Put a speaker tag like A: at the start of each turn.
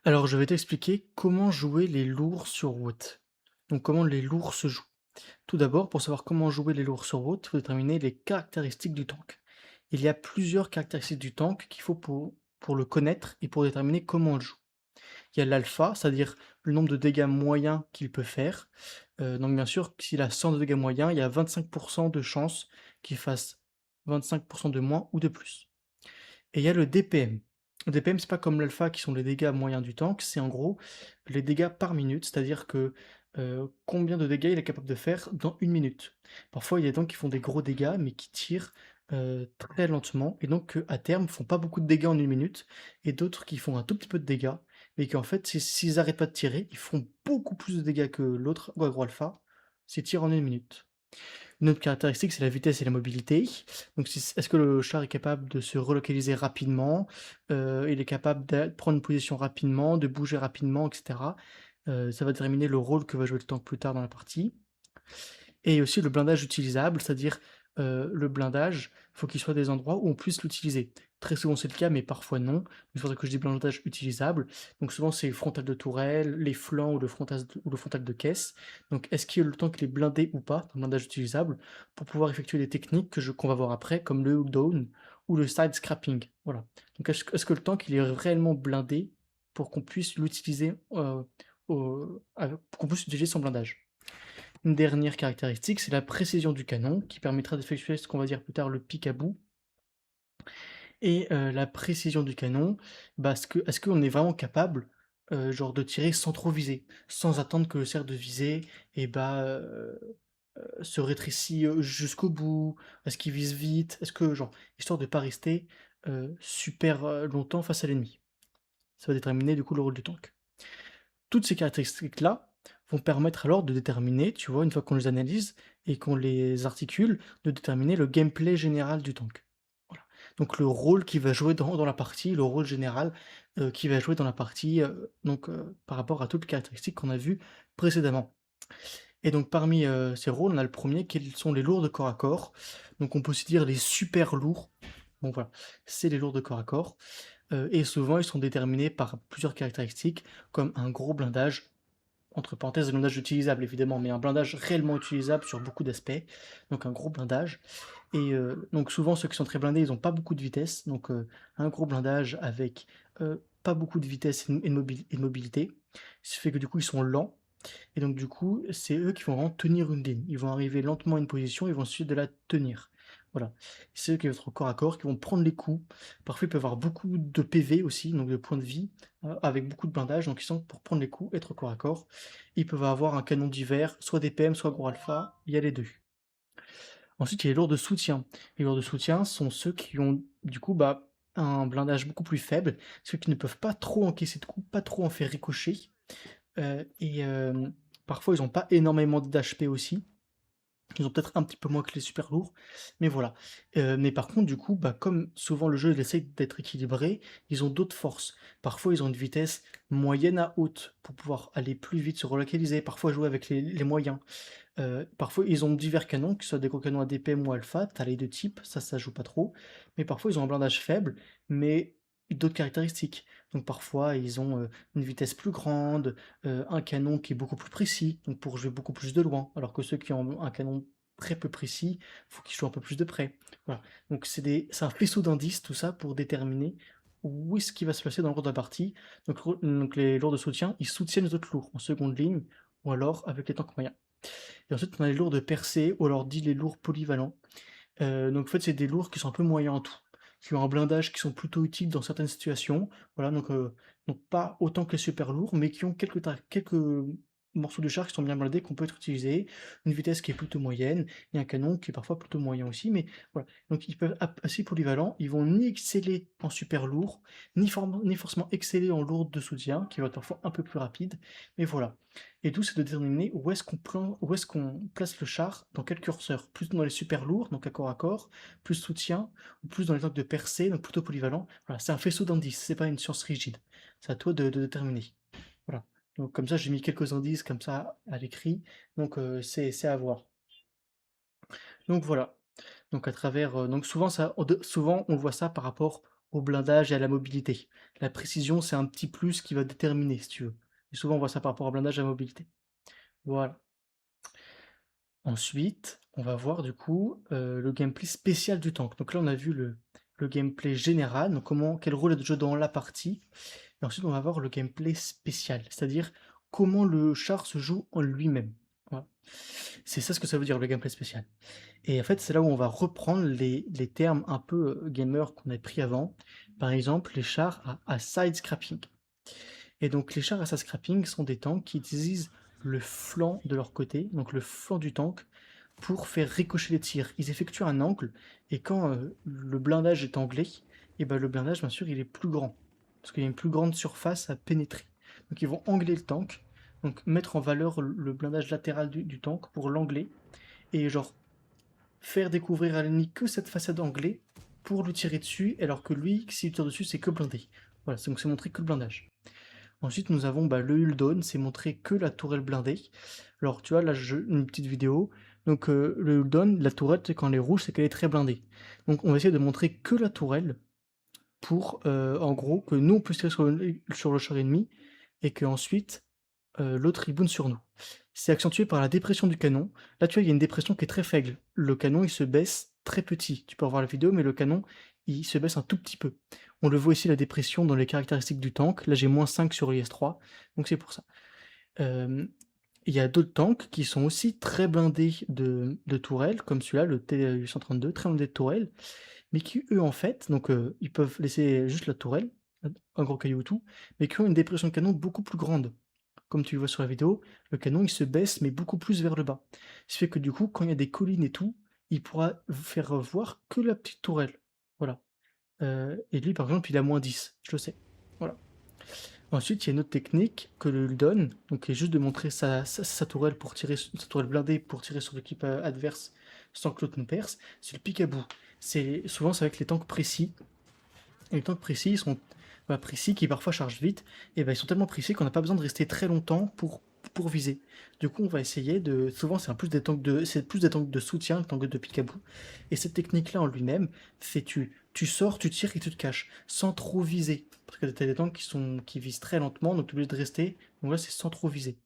A: Alors, je vais t'expliquer comment jouer les lourds sur route. Donc, comment les lourds se jouent. Tout d'abord, pour savoir comment jouer les lourds sur route, il faut déterminer les caractéristiques du tank. Il y a plusieurs caractéristiques du tank qu'il faut pour le connaître et pour déterminer comment on le joue. Il y a l'alpha, c'est-à-dire le nombre de dégâts moyens qu'il peut faire. Donc, bien sûr, s'il a 100 de dégâts moyens, il y a 25% de chances qu'il fasse 25% de moins ou de plus. Et il y a le DPM. Le DPM, c'est pas comme l'alpha qui sont les dégâts moyens du tank, c'est en gros les dégâts par minute, c'est-à-dire que combien de dégâts il est capable de faire dans une minute. Parfois, il y a des tanks qui font des gros dégâts, mais qui tirent très lentement, et donc à terme font pas beaucoup de dégâts en une minute, et d'autres qui font un tout petit peu de dégâts, mais qui en fait, s'ils arrêtent pas de tirer, ils font beaucoup plus de dégâts que l'autre, ou agro alpha, s'ils tirent en une minute. Une autre caractéristique, c'est la vitesse et la mobilité. Donc, est-ce que le char est capable de se relocaliser rapidement, il est capable de prendre une position rapidement, de bouger rapidement, et cetera. Ça va déterminer le rôle que va jouer le tank plus tard dans la partie. Et aussi le blindage utilisable, c'est-à-dire, le blindage, il faut qu'il soit des endroits où on puisse l'utiliser. Très souvent c'est le cas, mais parfois non. C'est pour ça que je dis blindage utilisable. Donc souvent c'est le frontal de tourelle, les flancs ou le frontal de caisse. Donc est-ce qu'il y a le temps qu'il est blindé ou pas, un blindage utilisable, pour pouvoir effectuer des techniques qu'on va voir après, comme le hook down ou le side scrapping. Voilà. Donc est-ce que le tank il est réellement blindé pour qu'on puisse l'utiliser, pour qu'on puisse utiliser son blindage. Une dernière caractéristique, c'est la précision du canon, qui permettra d'effectuer ce qu'on va dire plus tard le pic à bout. Et la précision du canon, bah, est-ce qu'on est vraiment capable, genre de tirer sans trop viser? Sans attendre que le cercle de visée et bah, se rétrécit, jusqu'au bout? Est-ce qu'il vise vite? Est-ce que genre histoire de pas rester, super, longtemps face à l'ennemi. Ça va déterminer du coup le rôle du tank. Toutes ces caractéristiques-là vont permettre alors de déterminer, tu vois, une fois qu'on les analyse et qu'on les articule, de déterminer le gameplay général du tank. Voilà. Donc le rôle qu'il va jouer dans la partie, le rôle général qu'il va jouer dans la partie, par rapport à toutes les caractéristiques qu'on a vues précédemment. Et donc parmi ces rôles, on a le premier, qui sont les lourds de corps à corps. Donc on peut aussi dire les super lourds. Bon voilà, c'est les lourds de corps à corps. Et souvent ils sont déterminés par plusieurs caractéristiques, comme un gros blindage, entre parenthèses, un blindage utilisable évidemment, mais un blindage réellement utilisable sur beaucoup d'aspects, donc un gros blindage. Et donc souvent ceux qui sont très blindés, ils ont pas beaucoup de vitesse, donc un gros blindage avec pas beaucoup de vitesse et de mobilité, ce qui fait que du coup ils sont lents, et donc du coup c'est eux qui vont vraiment tenir une ligne. Ils vont arriver lentement à une position, ils vont ensuite de la tenir. Voilà. C'est eux qui vont être au corps à corps, qui vont prendre les coups. Parfois ils peuvent avoir beaucoup de PV aussi, donc de points de vie, avec beaucoup de blindage, donc ils sont pour prendre les coups, être au corps à corps. Ils peuvent avoir un canon d'hiver, soit DPM, soit gros alpha, il y a les deux. Ensuite, il y a les lourds de soutien. Les lourds de soutien sont ceux qui ont du coup bah, un blindage beaucoup plus faible, ceux qui ne peuvent pas trop encaisser de coups, pas trop en faire ricocher. Et parfois, ils n'ont pas énormément d'HP aussi. Ils ont peut-être un petit peu moins que les super lourds, mais voilà. Mais par contre, du coup, bah, comme souvent le jeu il essaye d'être équilibré, ils ont d'autres forces. Parfois, ils ont une vitesse moyenne à haute pour pouvoir aller plus vite, se relocaliser, parfois jouer avec les moyens. Parfois, ils ont divers canons, que ce soit des gros canons à DPM ou alpha, tu as les 2 types, ça joue pas trop. Mais parfois, ils ont un blindage faible, mais d'autres caractéristiques. Donc parfois, ils ont, une vitesse plus grande, un canon qui est beaucoup plus précis, donc pour jouer beaucoup plus de loin. Alors que ceux qui ont un canon très peu précis, faut qu'ils jouent un peu plus de près. Voilà. Donc c'est un faisceau d'indices tout ça pour déterminer où est-ce qu'il va se placer dans le cours de la partie. Donc les lourds de soutien, ils soutiennent les autres lourds en seconde ligne ou alors avec les tanks moyens. Et ensuite, on a les lourds de percée, ou alors dit les lourds polyvalents. Donc en fait, c'est des lourds qui sont un peu moyens en tout, qui ont un blindage qui sont plutôt utiles dans certaines situations. Voilà, donc pas autant que les super lourds, mais qui ont quelques morceaux de char qui sont bien blindés, qu'on peut être utilisés, une vitesse qui est plutôt moyenne, et un canon qui est parfois plutôt moyen aussi, mais voilà. Donc ils peuvent être assez polyvalents, ils vont ni exceller en super lourd, ni forcément exceller en lourd de soutien, qui va être parfois un peu plus rapide, mais voilà. Et tout, c'est de déterminer où est-ce qu'on place le char, dans quel curseur. Plus dans les super lourds, donc à corps, plus soutien, ou plus dans les tanks de percée, donc plutôt polyvalent. Voilà, c'est un faisceau d'indices, c'est pas une science rigide. C'est à toi de déterminer. Voilà. Donc comme ça, j'ai mis quelques indices comme ça à l'écrit. Donc c'est à voir. Donc voilà. Donc à travers, donc souvent on voit ça par rapport au blindage et à la mobilité. La précision, c'est un petit plus qui va déterminer, si tu veux. Et souvent, on voit ça par rapport au blindage et à la mobilité. Voilà. Ensuite, on va voir du coup le gameplay spécial du tank. Donc là, on a vu le gameplay général, donc quel rôle est de jeu dans la partie. Et ensuite, on va voir le gameplay spécial, c'est-à-dire comment le char se joue en lui-même. Voilà. C'est ça ce que ça veut dire le gameplay spécial. Et en fait, c'est là où on va reprendre les termes un peu gamer qu'on avait pris avant. Par exemple, les chars à side scrapping. Et donc les chars à side scrapping sont des tanks qui utilisent le flanc de leur côté, donc le flanc du tank, pour faire ricocher les tirs. Ils effectuent un angle, et quand le blindage est anglé, et ben le blindage, bien sûr, il est plus grand, parce qu'il y a une plus grande surface à pénétrer. Donc ils vont angler le tank, donc mettre en valeur le blindage latéral du tank pour l'angler, et genre faire découvrir à l'ennemi que cette façade anglée pour lui tirer dessus, alors que lui, s'il tire dessus, c'est que blindé. Voilà, donc c'est montré que le blindage. Ensuite, nous avons le Huldon, c'est montré que la tourelle blindée. Alors, tu vois, là, une petite vidéo. Donc, le Huldon, la tourelle, quand elle est rouge, c'est qu'elle est très blindée. Donc, on va essayer de montrer que la tourelle pour, en gros, que nous, on peut tirer sur le char ennemi et qu'ensuite, l'autre, il boune sur nous. C'est accentué par la dépression du canon. Là, tu vois, il y a une dépression qui est très faible. Le canon, il se baisse très petit. Tu peux revoir la vidéo, mais le canon, il se baisse un tout petit peu. On le voit ici, la dépression dans les caractéristiques du tank. Là, j'ai -5 sur l'IS-3, donc c'est pour ça. Il y a d'autres tanks qui sont aussi très blindés de tourelles, comme celui-là, le T-832, très blindé de tourelles, mais qui, eux, en fait, donc ils peuvent laisser juste la tourelle, un gros caillou ou tout, mais qui ont une dépression de canon beaucoup plus grande. Comme tu le vois sur la vidéo, le canon il se baisse mais beaucoup plus vers le bas. Ce qui fait que du coup, quand il y a des collines et tout, il pourra faire voir que la petite tourelle. Voilà. Et lui, par exemple, il a -10, je le sais. Voilà. Ensuite, il y a une autre technique que le donne, donc qui est juste de montrer sa tourelle pour tirer, sa tourelle blindée pour tirer sur l'équipe adverse sans que l'autre nous perce. C'est le pic-à-bout. Souvent, c'est avec les tanks précis. Et les tanks précis, ils sont précis, qui parfois chargent vite, et ben ils sont tellement précis qu'on n'a pas besoin de rester très longtemps pour viser. Du coup, on va essayer de. Souvent, c'est plus des tanks de soutien que des tanks de pick-à-bout. Et cette technique-là en lui-même, c'est tu sors, tu tires et tu te caches, sans trop viser. Parce que t'as des tanks qui visent très lentement, donc tu es obligé de rester. Donc là, c'est sans trop viser.